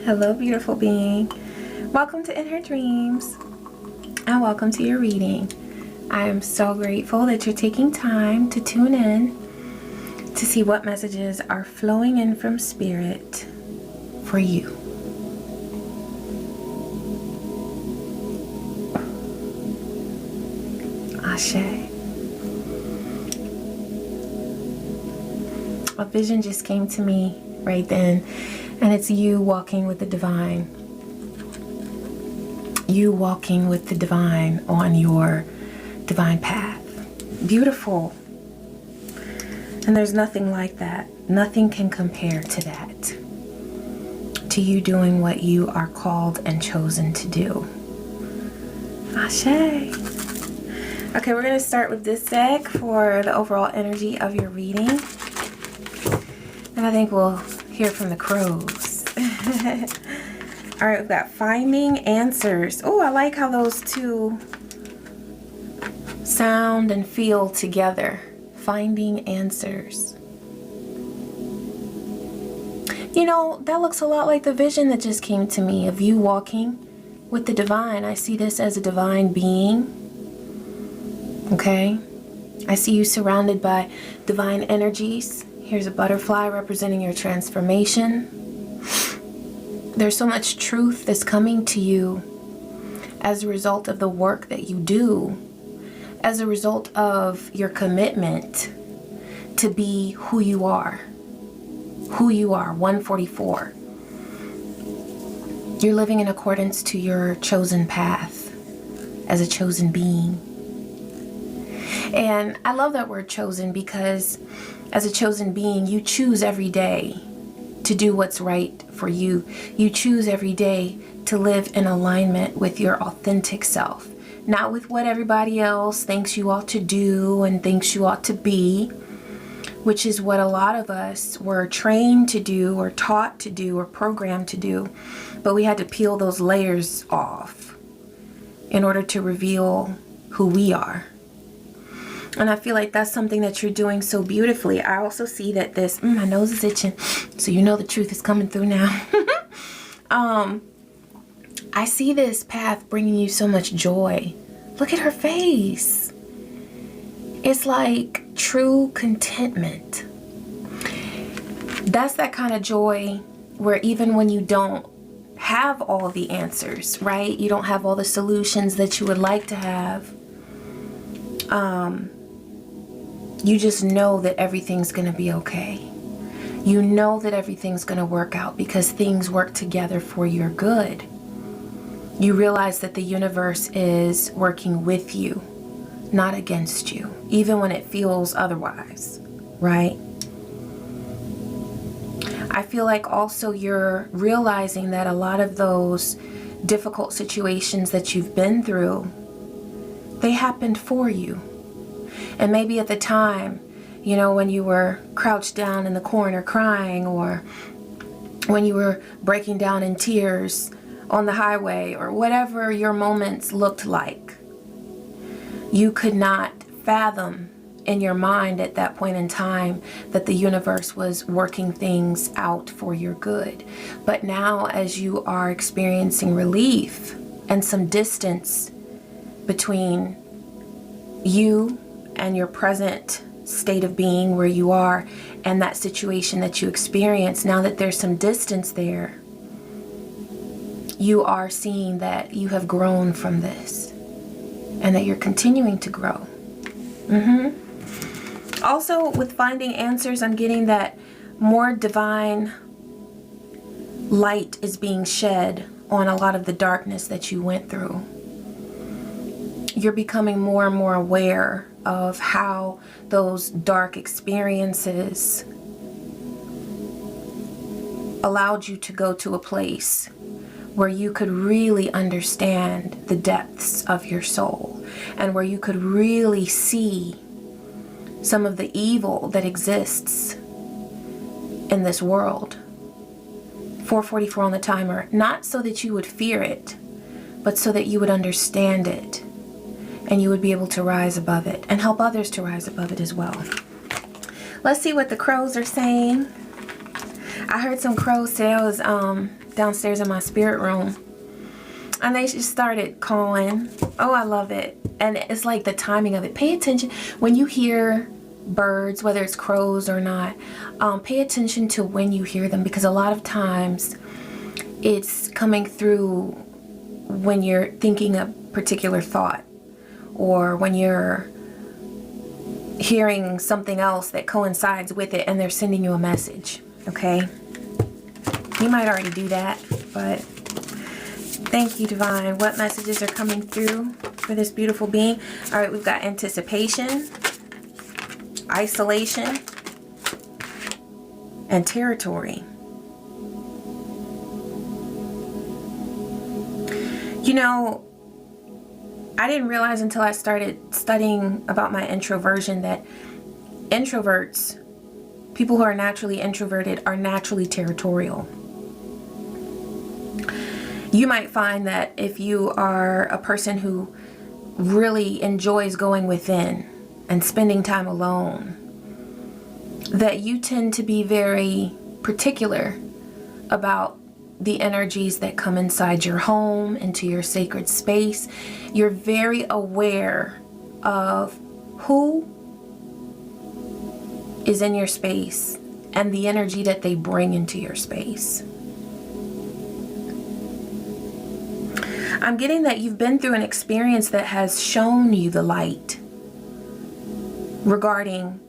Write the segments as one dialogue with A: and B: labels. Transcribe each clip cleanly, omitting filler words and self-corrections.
A: Hello, beautiful being. Welcome to In Her Dreams, and welcome to your reading. I am so grateful that you're taking time to tune in to see what messages are flowing in from Spirit for you. Ashe. A vision just came to me right then, and it's you walking with the divine. You walking with the divine on your divine path. Beautiful. And there's nothing like that. Nothing can compare to that. To you doing what you are called and chosen to do. Ashe. Okay, we're going to start with this deck for the overall energy of your reading. And I think we'll hear from the crows. All right, we've got finding answers. Oh, I like how those two sound and feel together. Finding answers. You know, that looks a lot like the vision that just came to me of you walking with the divine. I see this as a divine being. Okay? I see you surrounded by divine energies. Here's a butterfly representing your transformation. There's so much truth that's coming to you as a result of the work that you do, as a result of your commitment to be who you are. Who you are, 144. You're living in accordance to your chosen path as a chosen being. And I love that word chosen because as a chosen being, you choose every day to do what's right for you. You choose every day to live in alignment with your authentic self, not with what everybody else thinks you ought to do and thinks you ought to be, which is what a lot of us were trained to do or taught to do or programmed to do. But we had to peel those layers off in order to reveal who we are. And I feel like that's something that you're doing so beautifully. I also see that this, my nose is itching, so you know the truth is coming through now. I see this path bringing you so much joy. Look at her face. It's like true contentment. That's that kind of joy where even when you don't have all the answers, right? You don't have all the solutions that you would like to have. You just know that everything's going to be okay. You know that everything's going to work out because things work together for your good. You realize that the universe is working with you, not against you, even when it feels otherwise, right? I feel like also you're realizing that a lot of those difficult situations that you've been through, they happened for you. And maybe at the time, you know, when you were crouched down in the corner crying, or when you were breaking down in tears on the highway, or whatever your moments looked like, you could not fathom in your mind at that point in time that the universe was working things out for your good. But now, as you are experiencing relief and some distance between you and your present state of being where you are and that situation that you experience, now that there's some distance there, you are seeing that you have grown from this and that you're continuing to grow. Also, with finding answers, I'm getting that more divine light is being shed on a lot of the darkness that you went through. You're becoming more and more aware of how those dark experiences allowed you to go to a place where you could really understand the depths of your soul and where you could really see some of the evil that exists in this world. 444 on the timer, not so that you would fear it, but so that you would understand it and you would be able to rise above it and help others to rise above it as well. Let's see what the crows are saying. I heard some crows today. I was downstairs in my spirit room, and they just started cawing. Oh, I love it. And it's like the timing of it. Pay attention when you hear birds, whether it's crows or not. Pay attention to when you hear them, because a lot of times it's coming through when you're thinking a particular thought, or when you're hearing something else that coincides with it and they're sending you a message. Okay, you might already do that, but thank you, Divine. What messages are coming through for this beautiful being? All right, we've got anticipation, isolation, and territory. You know, I didn't realize until I started studying about my introversion that introverts, people who are naturally introverted, are naturally territorial. You might find that if you are a person who really enjoys going within and spending time alone, that you tend to be very particular about the energies that come inside your home, into your sacred space. You're very aware of who is in your space and the energy that they bring into your space. I'm getting that you've been through an experience that has shown you the light regarding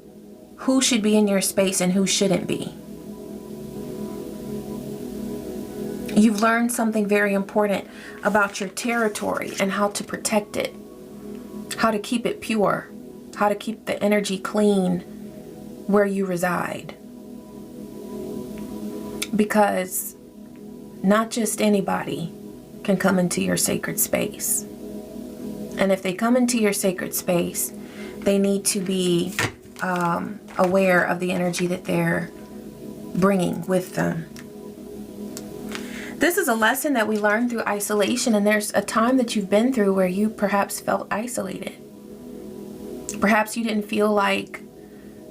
A: who should be in your space and who shouldn't be. You've learned something very important about your territory and how to protect it, how to keep it pure, how to keep the energy clean where you reside. Because not just anybody can come into your sacred space. And if they come into your sacred space, they need to be aware of the energy that they're bringing with them. This is a lesson that we learn through isolation, and there's a time that you've been through where you perhaps felt isolated. Perhaps you didn't feel like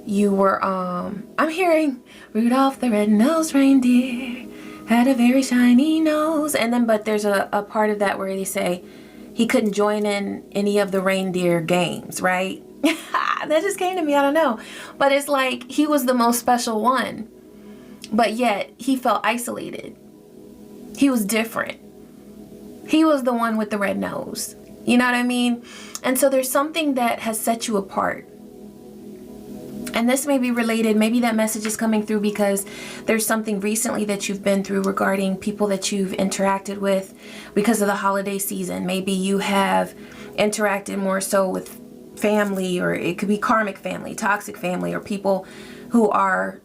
A: you were, I'm hearing Rudolph the Red-Nosed Reindeer had a very shiny nose. And then, but there's a part of that where they say he couldn't join in any of the reindeer games, right? That just came to me, I don't know. But it's like he was the most special one, but yet he felt isolated. He was different. He was the one with the red nose. You know what I mean? And so there's something that has set you apart. And this may be related. Maybe that message is coming through because there's something recently that you've been through regarding people that you've interacted with because of the holiday season. Maybe you have interacted more so with family, or it could be karmic family, toxic family, or people who are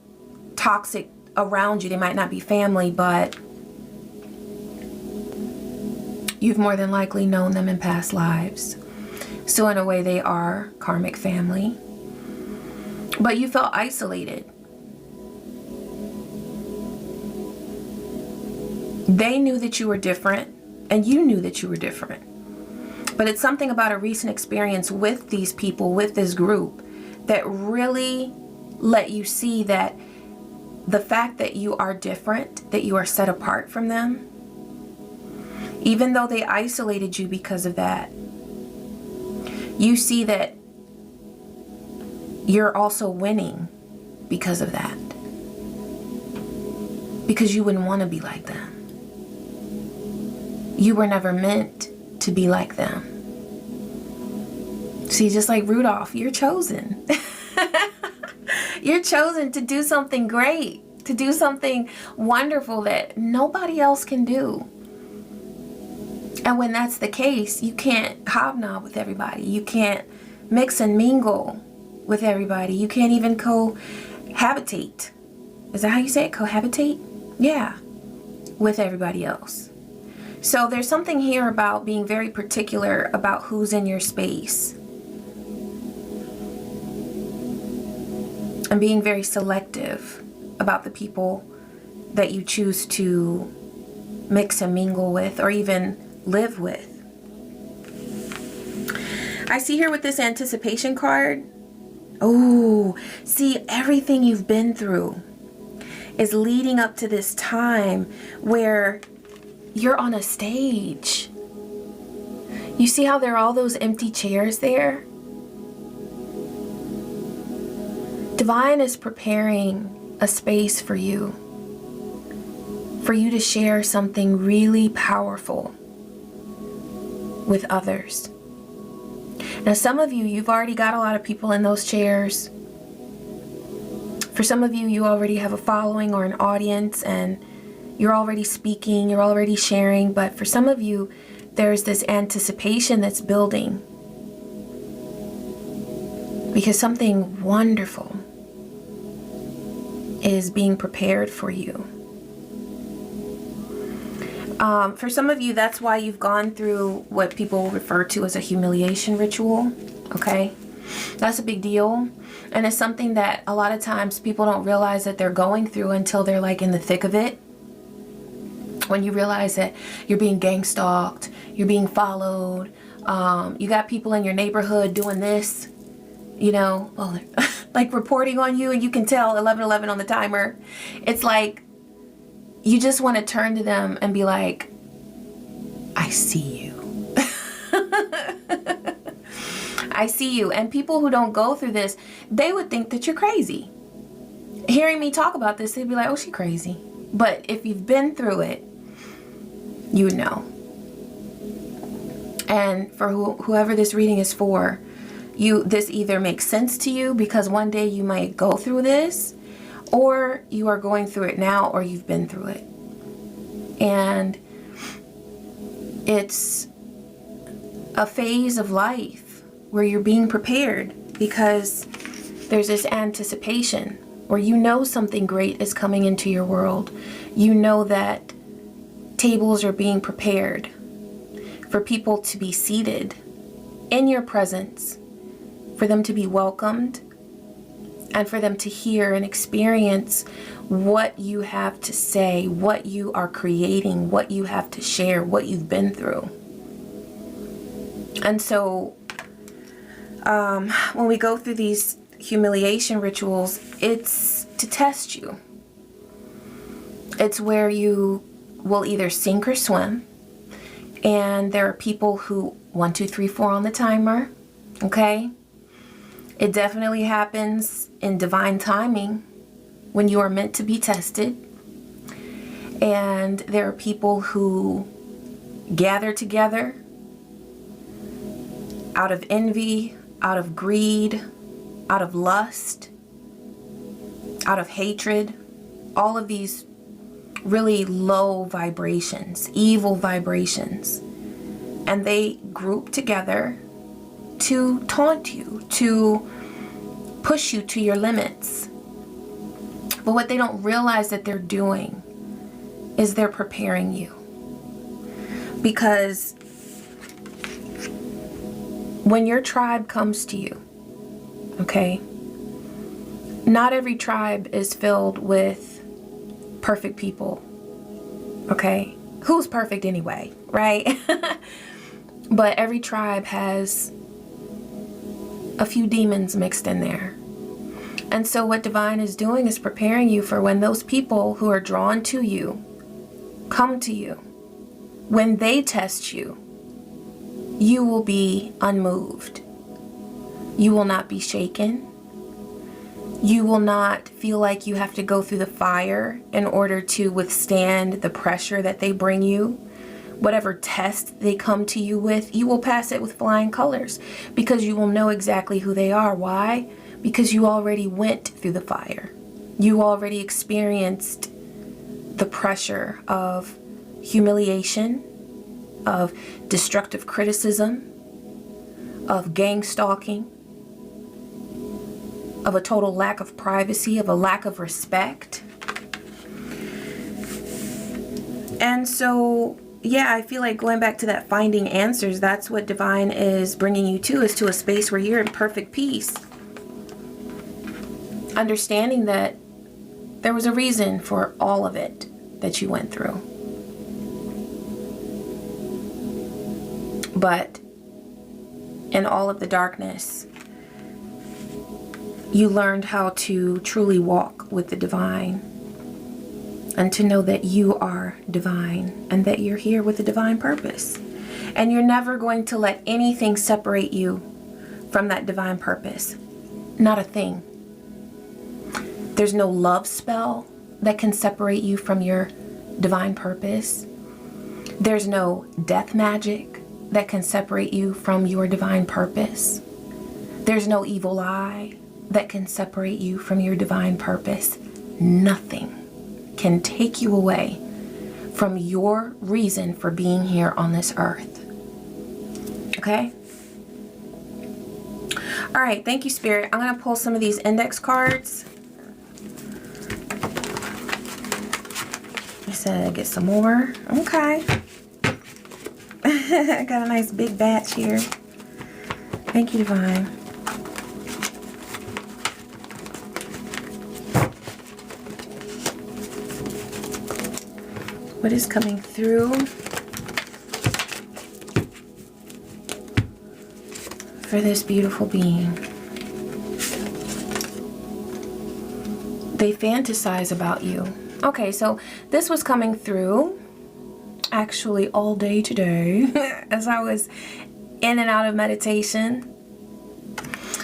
A: toxic around you. They might not be family, but you've more than likely known them in past lives. So in a way, they are karmic family. But you felt isolated. They knew that you were different, and you knew that you were different. But it's something about a recent experience with these people, with this group, that really let you see that the fact that you are different, that you are set apart from them, even though they isolated you because of that, you see that you're also winning because of that. Because you wouldn't want to be like them. You were never meant to be like them. See, just like Rudolph, you're chosen. You're chosen to do something great, to do something wonderful that nobody else can do. And when that's the case, you can't hobnob with everybody. You can't mix and mingle with everybody. You can't even cohabitate. Is that how you say it? Cohabitate? Yeah. With everybody else. So there's something here about being very particular about who's in your space. And being very selective about the people that you choose to mix and mingle with, or even live with. I see here with this anticipation card. Oh, see, everything you've been through. is leading up to this time where you're on a stage. You see how there are all those empty chairs there? Divine is preparing a space for you to share something really powerful with others. Now, some of you, you've already got a lot of people in those chairs. For some of you, you already have a following or an audience and you're already speaking, you're already sharing. But for some of you, there's this anticipation that's building because something wonderful is being prepared for you. For some of you, that's why you've gone through what people refer to as a humiliation ritual, okay? That's a big deal. And it's something that a lot of times people don't realize that they're going through until they're like in the thick of it. When you realize that you're being gang stalked, you're being followed, you got people in your neighborhood doing this, you know, well, like reporting on you, and you can tell 11:11 on the timer. It's like you just want to turn to them and be like, I see you. I see you. And people who don't go through this, they would think that you're crazy. Hearing me talk about this, they'd be like, oh, she's crazy. But if you've been through it, you know. And for whoever this reading is for, this either makes sense to you because one day you might go through this, or you are going through it now, or you've been through it. And it's a phase of life where you're being prepared because there's this anticipation where you know something great is coming into your world. You know that tables are being prepared for people to be seated in your presence, for them to be welcomed, and for them to hear and experience what you have to say, what you are creating, what you have to share, what you've been through. And so when we go through these humiliation rituals, it's to test you. It's where you will either sink or swim. And there are people who 1, 2, 3, 4 on the timer, okay? It definitely happens in divine timing when you are meant to be tested. And there are people who gather together out of envy, out of greed, out of lust, out of hatred, all of these really low vibrations, evil vibrations. And they group together to taunt you, to push you to your limits. But what they don't realize that they're doing is they're preparing you. Because when your tribe comes to you, okay, not every tribe is filled with perfect people, okay? Who's perfect anyway, right? But every tribe has a few demons mixed in there. And so what Divine is doing is preparing you for when those people who are drawn to you come to you. When they test you, you will be unmoved. You will not be shaken. You will not feel like you have to go through the fire in order to withstand the pressure that they bring you. Whatever test they come to you with, you will pass it with flying colors because you will know exactly who they are. Why? Because you already went through the fire. You already experienced the pressure of humiliation, of destructive criticism, of gang stalking, of a total lack of privacy, of a lack of respect. And so, yeah, I feel like going back to that finding answers, that's what Divine is bringing you to, is to a space where you're in perfect peace. Understanding that there was a reason for all of it that you went through. But in all of the darkness, you learned how to truly walk with the Divine. and to know that you are divine and that you're here with a divine purpose. And you're never going to let anything separate you from that divine purpose. Not a thing. There's no love spell that can separate you from your divine purpose. There's no death magic that can separate you from your divine purpose. There's no evil eye that can separate you from your divine purpose. Nothing can take you away from your reason for being here on this earth. Okay? All right, thank you, Spirit. I'm going to pull some of these index cards. I said get some more. Okay. I got a nice big batch here. Thank you, Divine. What is coming through for this beautiful being? They fantasize about you. Okay, so this was coming through actually all day today as I was in and out of meditation.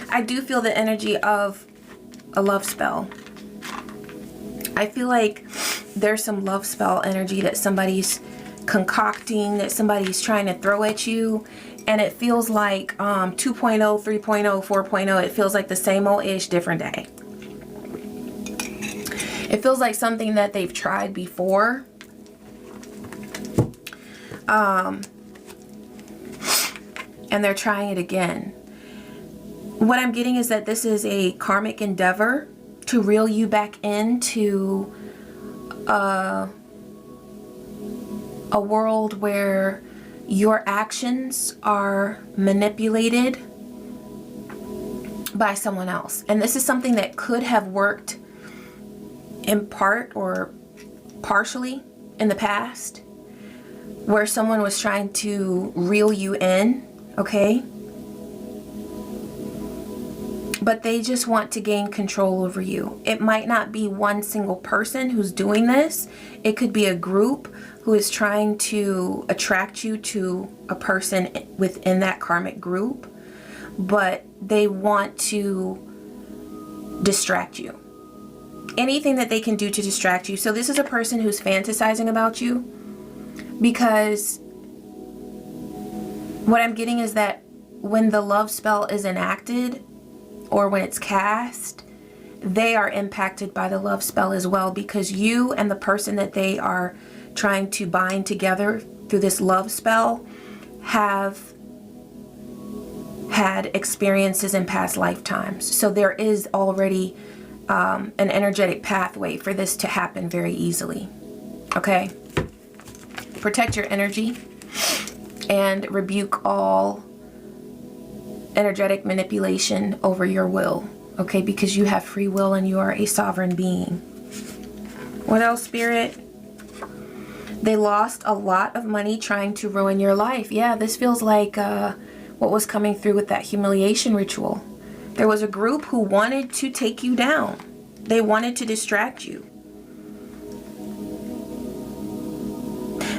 A: I do feel the energy of a love spell. I feel like there's some love spell energy that somebody's concocting, that somebody's trying to throw at you, and it feels like 2.0, 3.0, 4.0. It feels like the same old-ish, different day. It feels like something that they've tried before. And they're trying it again. What I'm getting is that this is a karmic endeavor to reel you back into a world where your actions are manipulated by someone else. And this is something that could have worked in part or partially in the past, where someone was trying to reel you in, okay? But they just want to gain control over you. It might not be one single person who's doing this. It could be a group who is trying to attract you to a person within that karmic group, but they want to distract you. Anything that they can do to distract you. So this is a person who's fantasizing about you, because what I'm getting is that when the love spell is enacted or when it's cast, they are impacted by the love spell as well, because you and the person that they are trying to bind together through this love spell have had experiences in past lifetimes. So there is already an energetic pathway for this to happen very easily. Okay? Protect your energy and rebuke all energetic manipulation over your will. Okay? Because you have free will and you are a sovereign being. What else, Spirit? They lost a lot of money trying to ruin your life. Yeah, this feels like what was coming through with that humiliation ritual. There was a group who wanted to take you down. They wanted to distract you.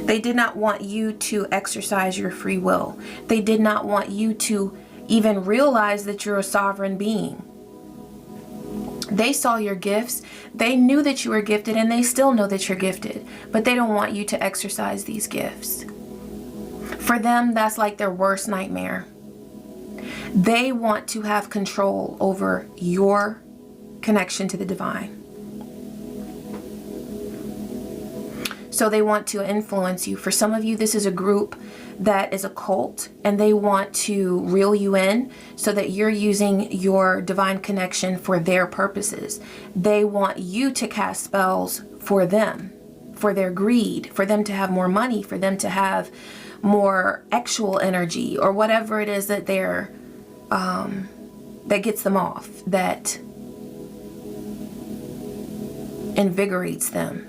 A: They did not want you to exercise your free will. They did not want you to even realize that you're a sovereign being. They saw your gifts. They knew that you were gifted, and they still know that you're gifted. But they don't want you to exercise these gifts. For them, that's like their worst nightmare. They want to have control over your connection to the divine. So they want to influence you. For some of you, this is a group that is a cult, and they want to reel you in so that you're using your divine connection for their purposes. They want you to cast spells for them, for their greed, for them to have more money, for them to have more actual energy, or whatever it is that they're that gets them off, that invigorates them.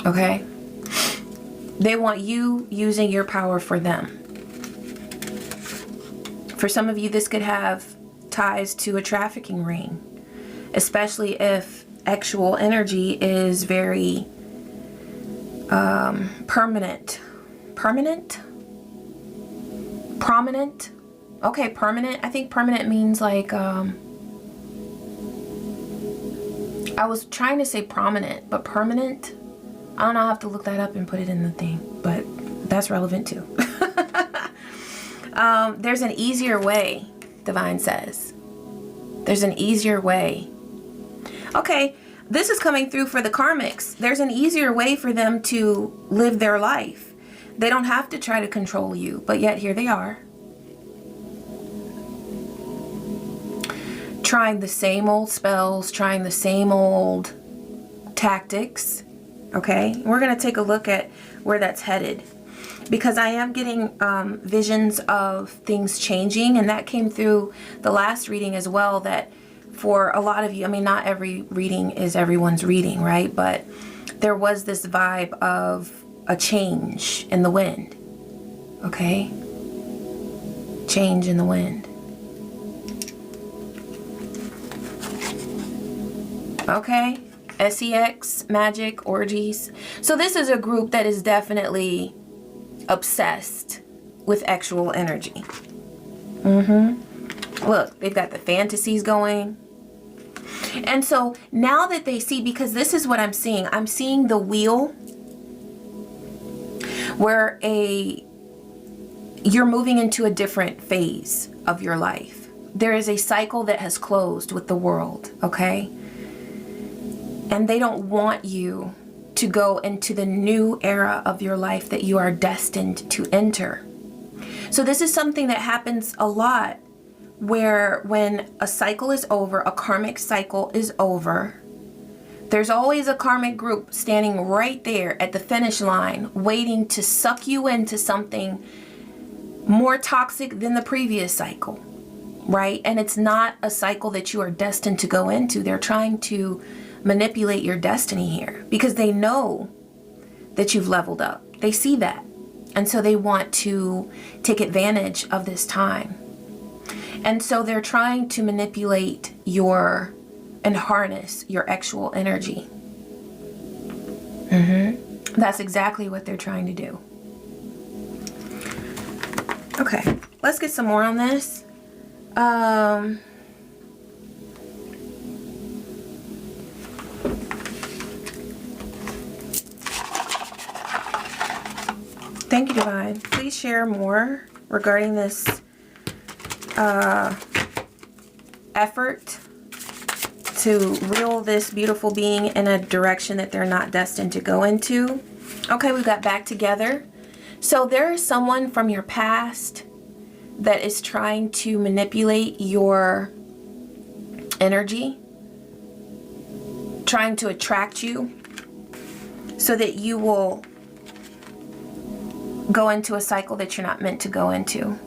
A: Okay? They want you using your power for them. For some of you, this could have ties to a trafficking ring, especially if actual energy is very Permanent. Permanent? Prominent? Okay, permanent. I think permanent means like, I was trying to say prominent, but permanent? I don't know, I'll have to look that up and put it in the thing, but that's relevant too. There's an easier way, Divine says. There's an easier way. Okay, this is coming through for the karmics. There's an easier way for them to live their life. They don't have to try to control you, but yet here they are. Trying the same old spells, trying the same old tactics. Okay, we're going to take a look at where that's headed, because I am getting visions of things changing, and that came through the last reading as well, that for a lot of you, I mean, not every reading is everyone's reading, right? But there was this vibe of a change in the wind. Okay, change in the wind. Okay, sex, magic, orgies. So this is a group that is definitely obsessed with actual energy. Look, they've got the fantasies going. And so now that they see, because this is what I'm seeing the wheel where you're moving into a different phase of your life. There is a cycle that has closed with the world, okay? And they don't want you to go into the new era of your life that you are destined to enter. So this is something that happens a lot, where when a cycle is over, a karmic cycle is over, there's always a karmic group standing right there at the finish line, waiting to suck you into something more toxic than the previous cycle, right? And it's not a cycle that you are destined to go into. They're trying to manipulate your destiny here because they know that you've leveled up. They see that. And so they want to take advantage of this time. And so they're trying to manipulate and harness your actual energy. That's exactly what they're trying to do. Okay, let's get some more on this. Thank you, Divine. Please share more regarding this effort to reel this beautiful being in a direction that they're not destined to go into. Okay, we got back together. So there is someone from your past that is trying to manipulate your energy, trying to attract you so that you will go into a cycle that you're not meant to go into.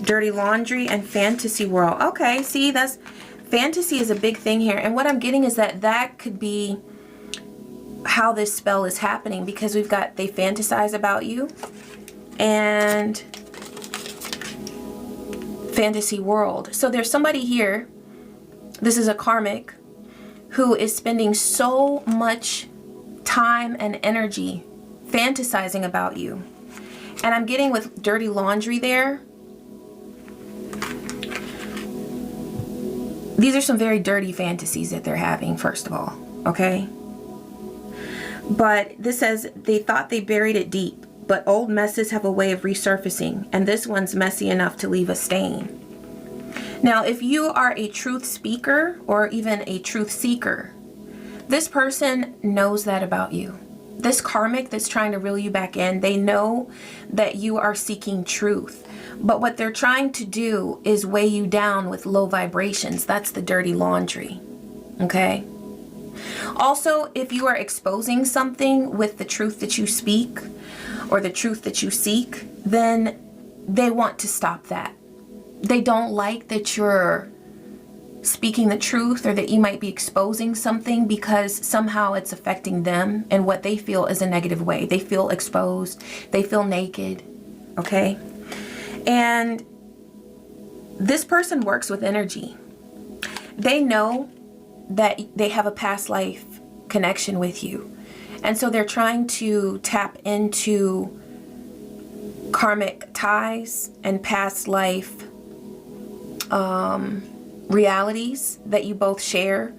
A: Dirty laundry and fantasy world. Okay, see, that's fantasy is a big thing here. And what I'm getting is that could be how this spell is happening, because we've got they fantasize about you and fantasy world. So there's somebody here, this is a karmic, who is spending so much time and energy fantasizing about you. And I'm getting with dirty laundry there. These are some very dirty fantasies that they're having, first of all, okay? But this says they thought they buried it deep, but old messes have a way of resurfacing, and this one's messy enough to leave a stain. Now, if you are a truth speaker or even a truth seeker, this person knows that about you. This karmic that's trying to reel you back in, they know that you are seeking truth. But what they're trying to do is weigh you down with low vibrations. That's the dirty laundry, okay? Also, if you are exposing something with the truth that you speak or the truth that you seek, then they want to stop that. They don't like that you're speaking the truth or that you might be exposing something, because somehow it's affecting them in what they feel is a negative way. They feel exposed. They feel naked, okay? And this person works with energy. They know that they have a past life connection with you. And so they're trying to tap into karmic ties and past life realities that you both share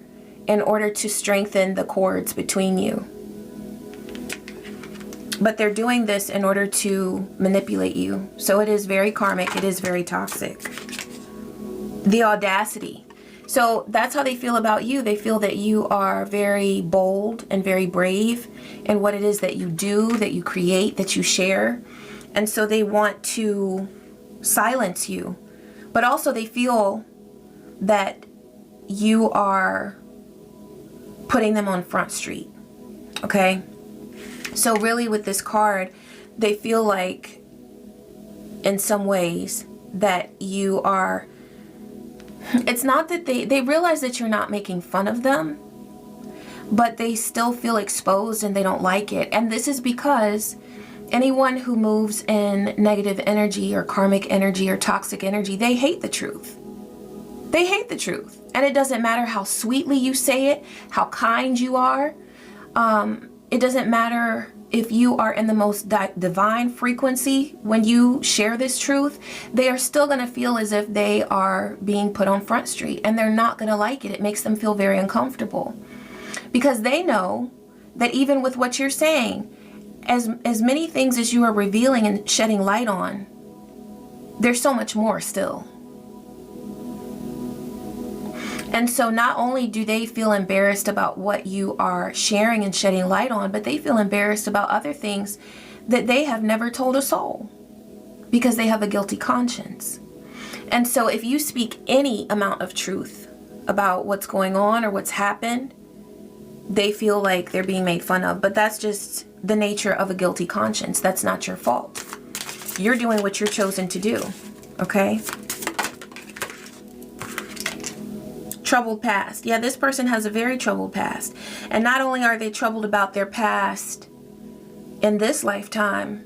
A: in order to strengthen the cords between you. But they're doing this in order to manipulate you. So it is very karmic. It is very toxic. The audacity. So that's how they feel about you. They feel that you are very bold and very brave in what it is that you do, that you create, that you share. And so they want to silence you. But also they feel that you are putting them on Front Street. Okay? So really with this card, they feel like in some ways that you are, it's not that they realize that you're not making fun of them, but they still feel exposed and they don't like it. And this is because anyone who moves in negative energy or karmic energy or toxic energy, they hate the truth. They hate the truth. And it doesn't matter how sweetly you say it, how kind you are. It doesn't matter if you are in the most divine frequency when you share this truth. They are still going to feel as if they are being put on Front Street, and they're not going to like it. It makes them feel very uncomfortable because they know that even with what you're saying, as many things as you are revealing and shedding light on, there's so much more still. And so not only do they feel embarrassed about what you are sharing and shedding light on, but they feel embarrassed about other things that they have never told a soul because they have a guilty conscience. And so if you speak any amount of truth about what's going on or what's happened, they feel like they're being made fun of. But that's just the nature of a guilty conscience. That's not your fault. You're doing what you're chosen to do. Okay? Troubled past. Yeah, this person has a very troubled past. And not only are they troubled about their past in this lifetime,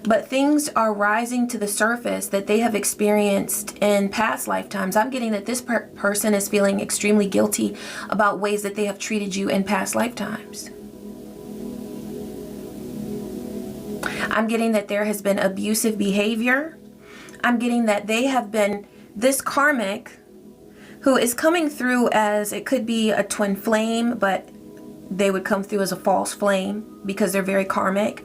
A: but things are rising to the surface that they have experienced in past lifetimes. I'm getting that this person is feeling extremely guilty about ways that they have treated you in past lifetimes. I'm getting that there has been abusive behavior. I'm getting that they have been, this karmic who is coming through as, it could be a twin flame, but they would come through as a false flame because they're very karmic.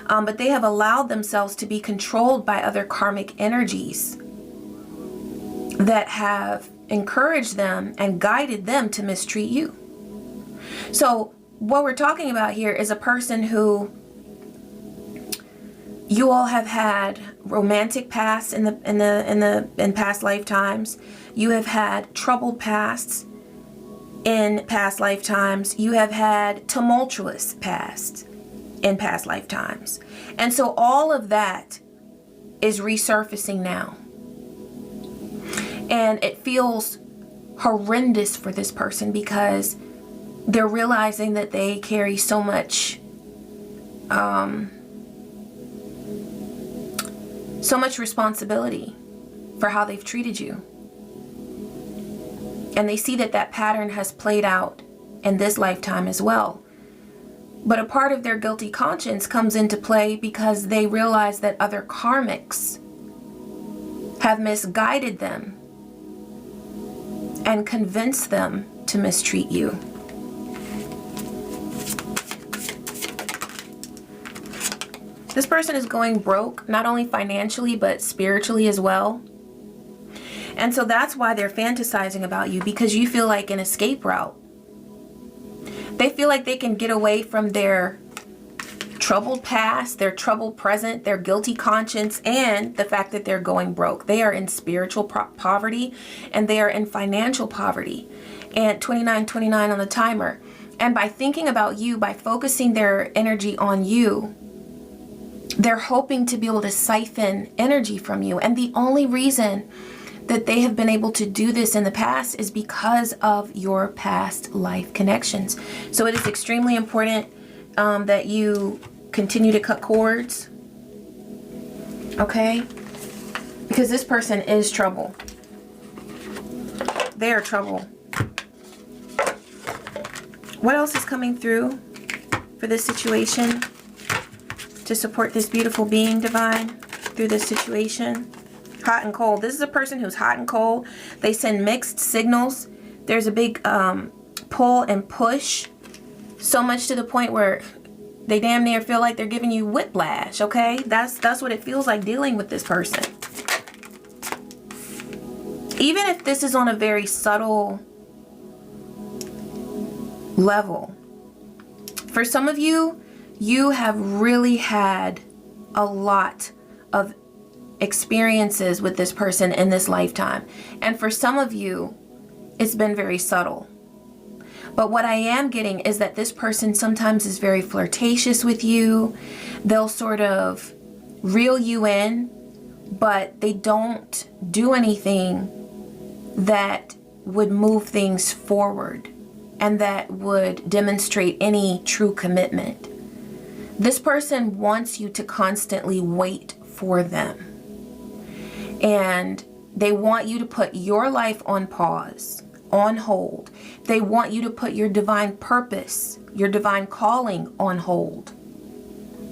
A: But they have allowed themselves to be controlled by other karmic energies that have encouraged them and guided them to mistreat you. So what we're talking about here is a person who you all have had romantic past in past lifetimes. You have had troubled pasts in past lifetimes. You have had tumultuous past in past lifetimes. And so all of that is resurfacing now. And it feels horrendous for this person because they're realizing that they carry so much responsibility for how they've treated you. And they see that that pattern has played out in this lifetime as well. But a part of their guilty conscience comes into play because they realize that other karmics have misguided them and convinced them to mistreat you. This person is going broke, not only financially, but spiritually as well. And so that's why they're fantasizing about you, because you feel like an escape route. They feel like they can get away from their troubled past, their troubled present, their guilty conscience, and the fact that they're going broke. They are in spiritual poverty and they are in financial poverty. And 2929 on the timer. And by thinking about you, by focusing their energy on you, they're hoping to be able to siphon energy from you. And the only reason that they have been able to do this in the past is because of your past life connections. So it is extremely important that you continue to cut cords. Okay? Because this person is trouble. They are trouble. What else is coming through for this situation to support this beautiful being, divine, through this situation? Hot and cold. This is a person who's hot and cold. They send mixed signals. There's a big pull and push, so much to the point where they damn near feel like they're giving you whiplash, okay? That's what it feels like dealing with this person. Even if this is on a very subtle level, for some of you, you have really had a lot of experiences with this person in this lifetime. And for some of you, it's been very subtle. But what I am getting is that this person sometimes is very flirtatious with you. They'll sort of reel you in, but they don't do anything that would move things forward and that would demonstrate any true commitment. This person wants you to constantly wait for them. And they want you to put your life on pause, on hold. They want you to put your divine purpose, your divine calling on hold.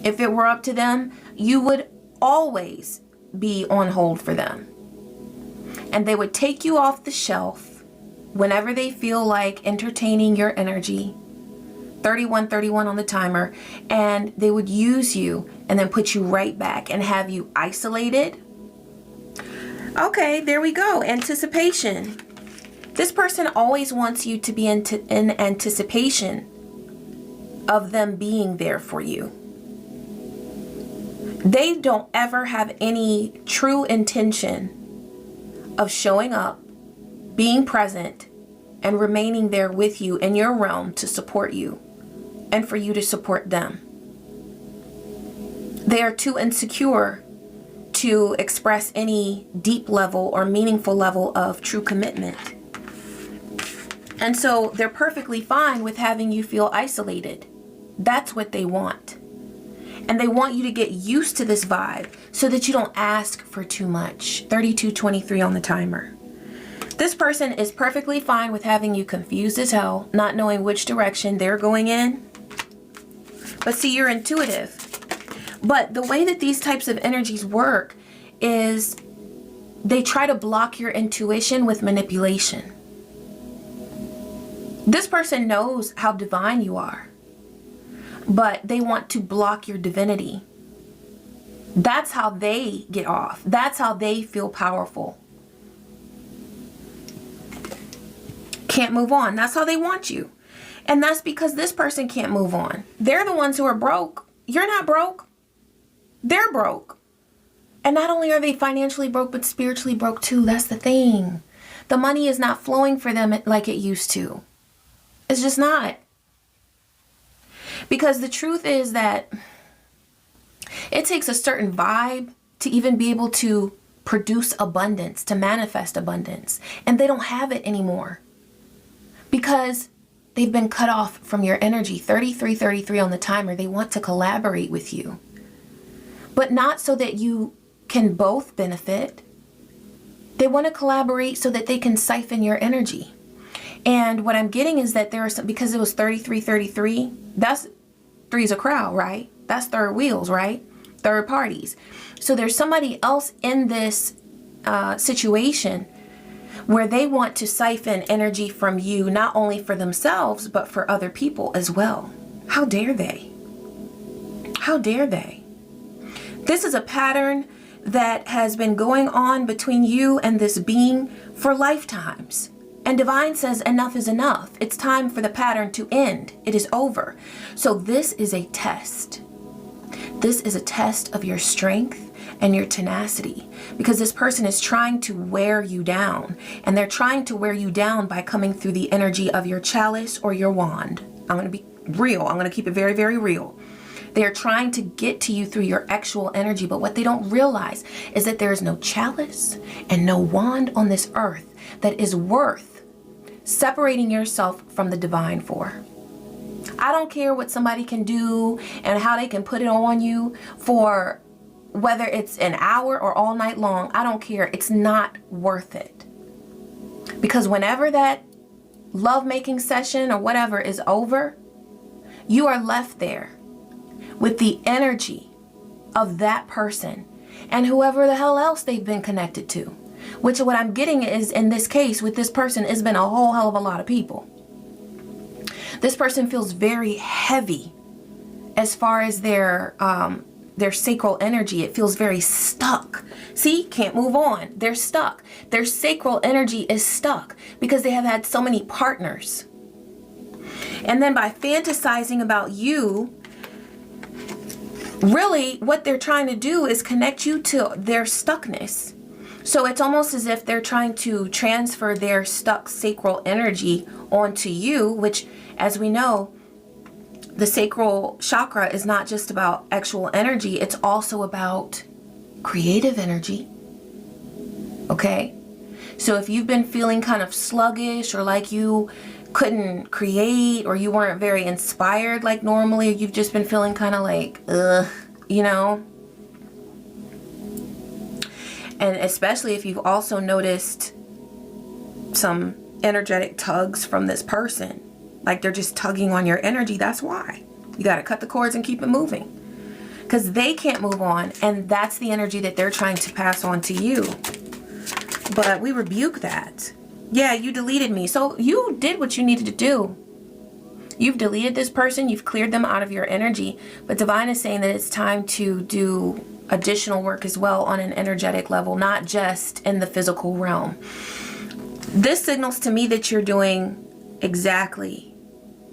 A: If it were up to them, you would always be on hold for them. And they would take you off the shelf whenever they feel like entertaining your energy. 3131 on the timer. And they would use you and then put you right back and have you isolated. Okay, there we go. Anticipation. This person always wants you to be in anticipation of them being there for you. They don't ever have any true intention of showing up, being present, and remaining there with you in your realm to support you and for you to support them. They are too insecure to express any deep level or meaningful level of true commitment. And so they're perfectly fine with having you feel isolated. That's what they want. And they want you to get used to this vibe so that you don't ask for too much. 3223 on the timer. This person is perfectly fine with having you confused as hell, not knowing which direction they're going in. But see, you're intuitive. But the way that these types of energies work is they try to block your intuition with manipulation. This person knows how divine you are, but they want to block your divinity. That's how they get off. That's how they feel powerful. Can't move on. That's how they want you. And that's because this person can't move on. They're the ones who are broke. You're not broke. They're broke. And not only are they financially broke, but spiritually broke too. That's the thing. The money is not flowing for them like it used to. It's just not. Because the truth is that it takes a certain vibe to even be able to produce abundance, to manifest abundance. And they don't have it anymore. Because they've been cut off from your energy. 3333 on the timer. They want to collaborate with you. But not so that you can both benefit. They want to collaborate so that they can siphon your energy. And what I'm getting is that there are some, because it was 3333, that's three's a crowd, right? That's third wheels, right? Third parties. So there's somebody else in this situation where they want to siphon energy from you, not only for themselves, but for other people as well. How dare they? How dare they? This is a pattern that has been going on between you and this being for lifetimes. And Divine says enough is enough. It's time for the pattern to end. It is over. So this is a test. This is a test of your strength and your tenacity, because this person is trying to wear you down, and they're trying to wear you down by coming through the energy of your chalice or your wand. I'm going to be real. I'm going to keep it very, very real. They are trying to get to you through your actual energy, but what they don't realize is that there is no chalice and no wand on this earth that is worth separating yourself from the divine for. I don't care what somebody can do and how they can put it on you for whether it's an hour or all night long. I don't care. It's not worth it. Because whenever that lovemaking session or whatever is over, you are left there with the energy of that person and whoever the hell else they've been connected to. Which what I'm getting is, in this case, with this person, it's been a whole hell of a lot of people. This person feels very heavy as far as their sacral energy. It feels very stuck. See, can't move on. They're stuck. Their sacral energy is stuck because they have had so many partners. And then by fantasizing about you, really what they're trying to do is connect you to their stuckness. So it's almost as if they're trying to transfer their stuck sacral energy onto you, which, as we know, the sacral chakra is not just about actual energy, it's also about creative energy. Okay? So if you've been feeling kind of sluggish, or like you couldn't create, or you weren't very inspired like normally, or you've just been feeling kind of like, you know? And especially if you've also noticed some energetic tugs from this person, like they're just tugging on your energy, that's why. You got to cut the cords and keep it moving. Because they can't move on, and that's the energy that they're trying to pass on to you. But we rebuke that. Yeah, you deleted me. So you did what you needed to do. You've deleted this person. You've cleared them out of your energy. But Divine is saying that it's time to do additional work as well on an energetic level, not just in the physical realm. This signals to me that you're doing exactly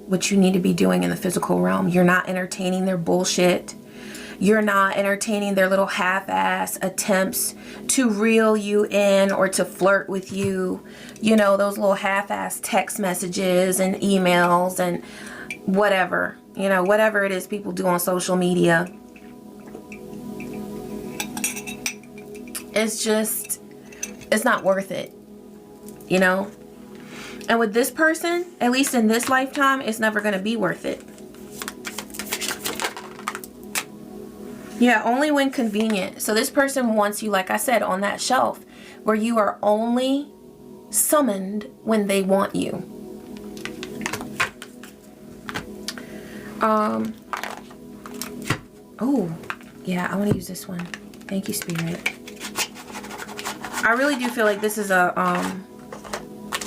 A: what you need to be doing in the physical realm. You're not entertaining their bullshit. You're not entertaining their little half-ass attempts to reel you in or to flirt with you. You know, those little half-ass text messages and emails and whatever. You know, whatever it is people do on social media. It's just, it's not worth it. You know? And with this person, at least in this lifetime, it's never going to be worth it. Yeah, only when convenient. So this person wants you, like I said, on that shelf where you are only summoned when they want you. Oh, yeah, I want to use this one. Thank you, Spirit. I really do feel like this is a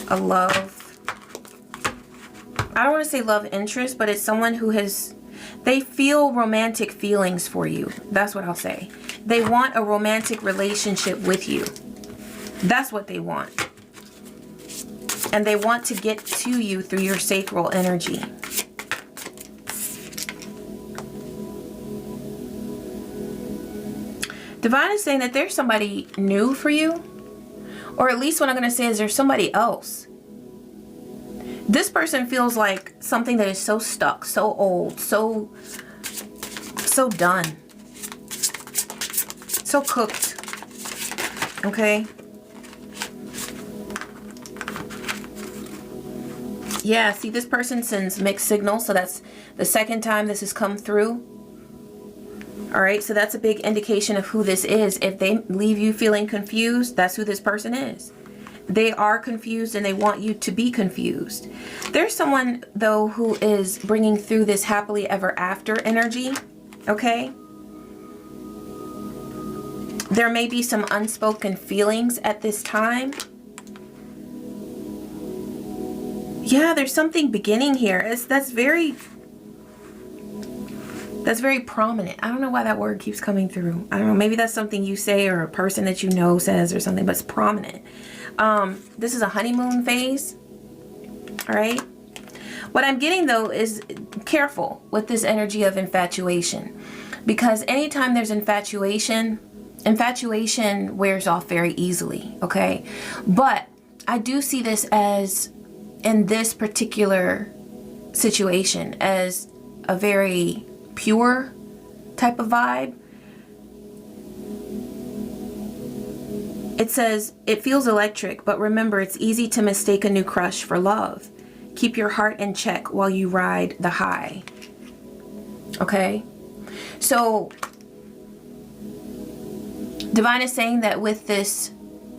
A: love, I don't want to say love interest, but it's someone who has, they feel romantic feelings for you. That's what I'll say. They want a romantic relationship with you. That's what they want. And they want to get to you through your sacral energy. Divine is saying that there's somebody new for you. Or at least what I'm going to say is there's somebody else. This person feels like something that is so stuck, so old, so done. So cooked. Okay? Yeah, see, this person sends mixed signals, so that's the second time this has come through. All right, so that's a big indication of who this is. If they leave you feeling confused, that's who this person is. They are confused and they want you to be confused. There's someone, though, who is bringing through this happily ever after energy, okay? There may be some unspoken feelings at this time. Yeah, there's something beginning here. That's very prominent. I don't know why that word keeps coming through. I don't know. Maybe that's something you say or a person that you know says or something, but it's prominent. This is a honeymoon phase. All right. What I'm getting, though, is careful with this energy of infatuation. Because anytime there's infatuation wears off very easily. Okay. But I do see this as, in this particular situation, as a very pure type of vibe. It says, it feels electric, but remember, it's easy to mistake a new crush for love. Keep your heart in check while you ride the high. Okay? So, Divine is saying that with this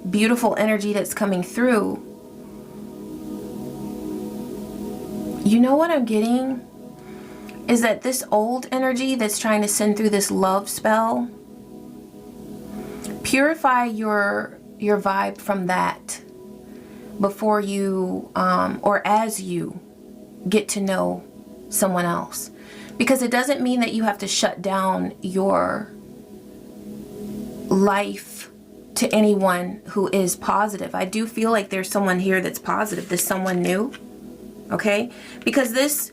A: beautiful energy that's coming through, You know what I'm getting? Is that this old energy that's trying to send through this love spell, purify your vibe from that before you, or as you get to know someone else. Because it doesn't mean that you have to shut down your life to anyone who is positive. I do feel like there's someone here that's positive. There's someone new, okay? Because this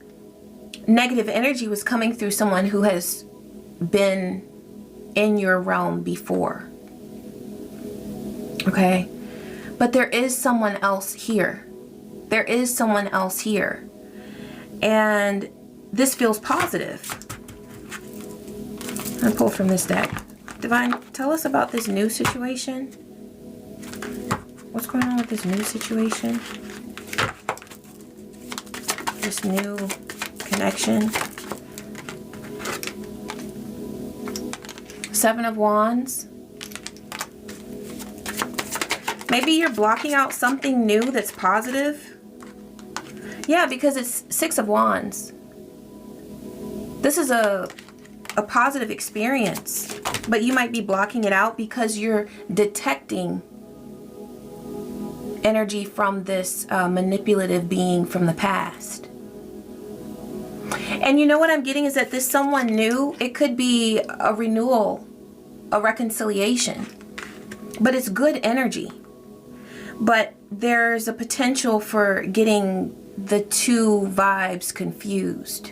A: negative energy was coming through someone who has been in your realm before, okay? But there is someone else here. There is someone else here. And this feels positive. I'm gonna pull from this deck. Divine, tell us about this new situation. What's going on with this new situation? This new connection. Seven of Wands. Maybe you're blocking out something new that's positive. Yeah, because it's Six of Wands. This is a positive experience, but you might be blocking it out because you're detecting energy from this manipulative being from the past. And you know what I'm getting is that this someone new, it could be a renewal, a reconciliation, but it's good energy. But there's a potential for getting the two vibes confused.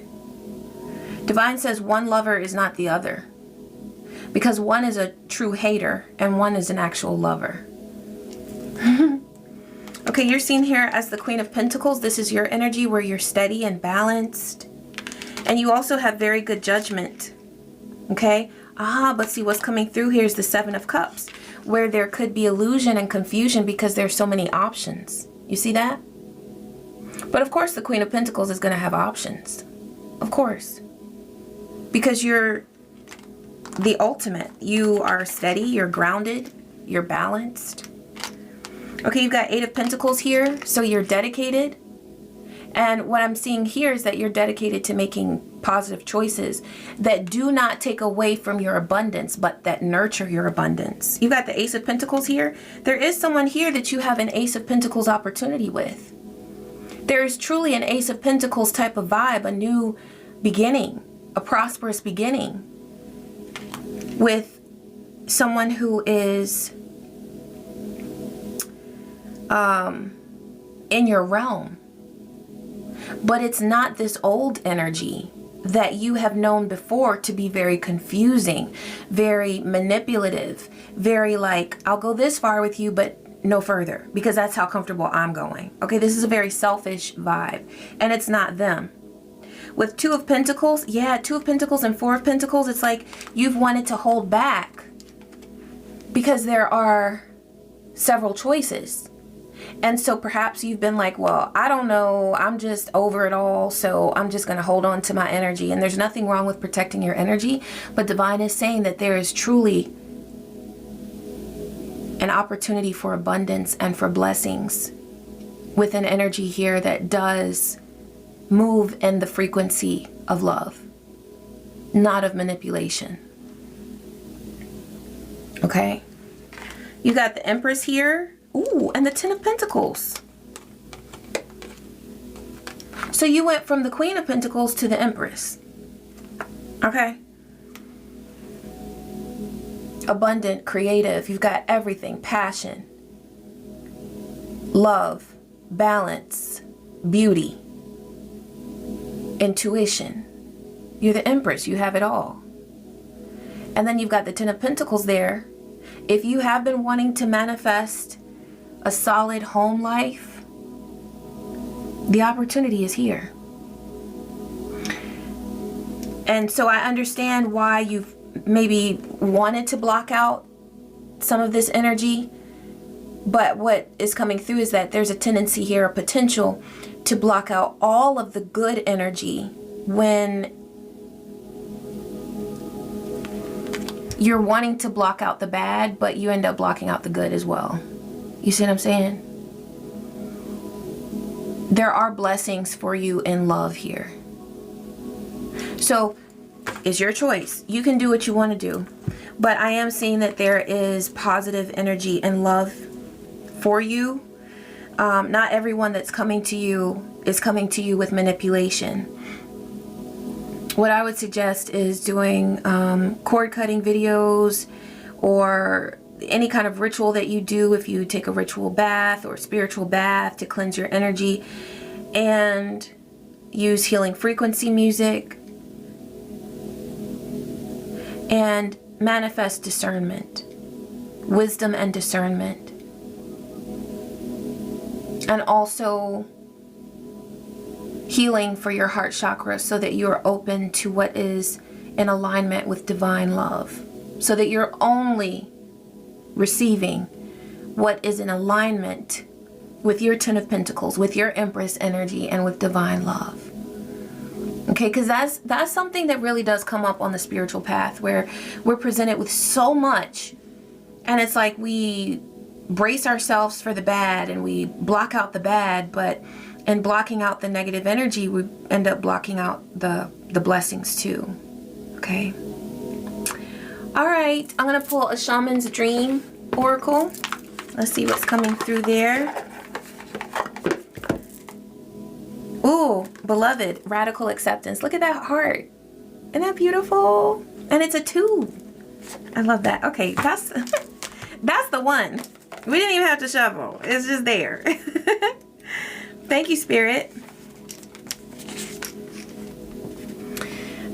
A: Divine says one lover is not the other, because one is a true hater and one is an actual lover. Okay, you're seen here as the Queen of Pentacles. This is your energy where you're steady and balanced. And you also have very good judgment. Okay? But see what's coming through here is the Seven of Cups, where there could be illusion and confusion because there's so many options. You see that? But of course the Queen of Pentacles is going to have options. Of course. Because you're the ultimate. You are steady, you're grounded, you're balanced. Okay, you've got Eight of Pentacles here, so you're dedicated. And what I'm seeing here is that you're dedicated to making positive choices that do not take away from your abundance, but that nurture your abundance. You've got the Ace of Pentacles here. There is someone here that you have an Ace of Pentacles opportunity with. There is truly an Ace of Pentacles type of vibe, a new beginning, a prosperous beginning with someone who is in your realm. But it's not this old energy that you have known before to be very confusing, very manipulative, very like, I'll go this far with you, but no further, because that's how comfortable I'm going. Okay, this is a very selfish vibe, and it's not them. With Two of Pentacles, yeah, Two of Pentacles and Four of Pentacles, it's like you've wanted to hold back because there are several choices. And so perhaps you've been like, well, I don't know, I'm just over it all, so I'm just going to hold on to my energy. And there's nothing wrong with protecting your energy, but Divine is saying that there is truly an opportunity for abundance and for blessings with an energy here that does move in the frequency of love, not of manipulation. Okay? You got the Empress here. Ooh, and the Ten of Pentacles. So you went from the Queen of Pentacles to the Empress. Okay? Abundant, creative. You've got everything. Passion, love, balance, beauty, intuition. You're the Empress. You have it all. And then you've got the Ten of Pentacles there. If you have been wanting to manifest a solid home life, the opportunity is here. And so I understand why you've maybe wanted to block out some of this energy, but what is coming through is that there's a tendency here, a potential to block out all of the good energy when you're wanting to block out the bad, but you end up blocking out the good as well. You see what I'm saying? there are blessings for you in love here. So it's your choice. You can do what you want to do. But I am seeing that there is positive energy and love for you. Not everyone that's coming to you is coming to you with manipulation. What I would suggest is doing cord cutting videos, or any kind of ritual that you do, if you take a ritual bath or spiritual bath to cleanse your energy, and use healing frequency music, and manifest discernment, wisdom and discernment. And also healing for your heart chakra, so that you are open to what is in alignment with divine love, so that you're only receiving what is in alignment with your Ten of Pentacles, with your Empress energy, and with divine love. Okay, because that's something that really does come up on the spiritual path, where we're presented with so much, and it's like we brace ourselves for the bad and we block out the bad, but in blocking out the negative energy, we end up blocking out the blessings too. Okay. All right, I'm gonna pull a Shaman's Dream Oracle. Let's see what's coming through there. Ooh, beloved, radical acceptance. Look at that heart. Isn't that beautiful? And it's a 2. I love that. Okay, that's that's the one. We didn't even have to shuffle. It's just there. Thank you, Spirit.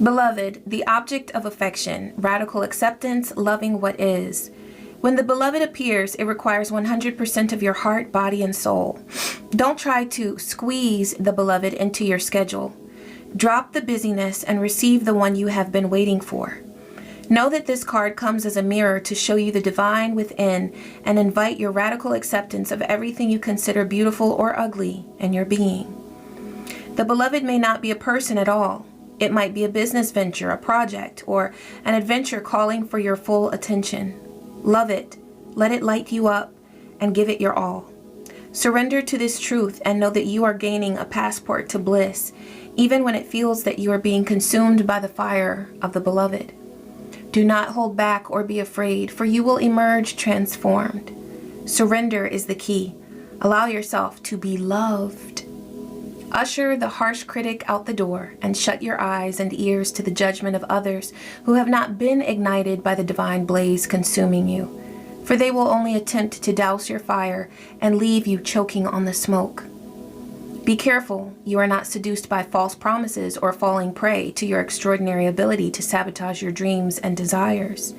A: Beloved, the object of affection, radical acceptance, loving what is. When the beloved appears, it requires 100% of your heart, body, and soul. Don't try to squeeze the beloved into your schedule. Drop the busyness and receive the one you have been waiting for. Know that this card comes as a mirror to show you the divine within and invite your radical acceptance of everything you consider beautiful or ugly in your being. The beloved may not be a person at all. It might be a business venture, a project, or an adventure calling for your full attention. Love it, let it light you up, and give it your all. Surrender to this truth and know that you are gaining a passport to bliss, even when it feels that you are being consumed by the fire of the beloved. Do not hold back or be afraid, for you will emerge transformed. Surrender is the key. Allow yourself to be loved. Usher the harsh critic out the door and shut your eyes and ears to the judgment of others who have not been ignited by the divine blaze consuming you, for they will only attempt to douse your fire and leave you choking on the smoke. Be careful you are not seduced by false promises or falling prey to your extraordinary ability to sabotage your dreams and desires.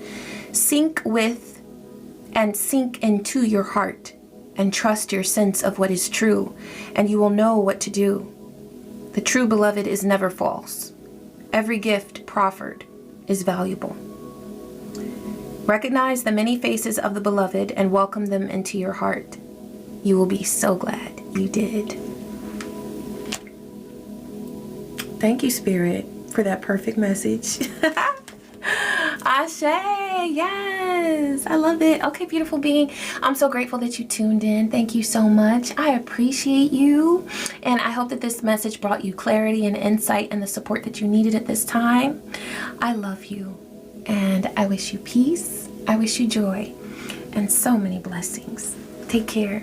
A: Sink with and sink into your heart and trust your sense of what is true, and you will know what to do. The true beloved is never false. Every gift proffered is valuable. Recognize the many faces of the beloved and welcome them into your heart. You will be so glad you did. Thank you, Spirit, for that perfect message. Ashe, yes, I love it. Okay, beautiful being, I'm so grateful that you tuned in. Thank you so much. I appreciate you, and I hope that this message brought you clarity and insight and the support that you needed at this time. I love you, and I wish you peace. I wish you joy and so many blessings. Take care.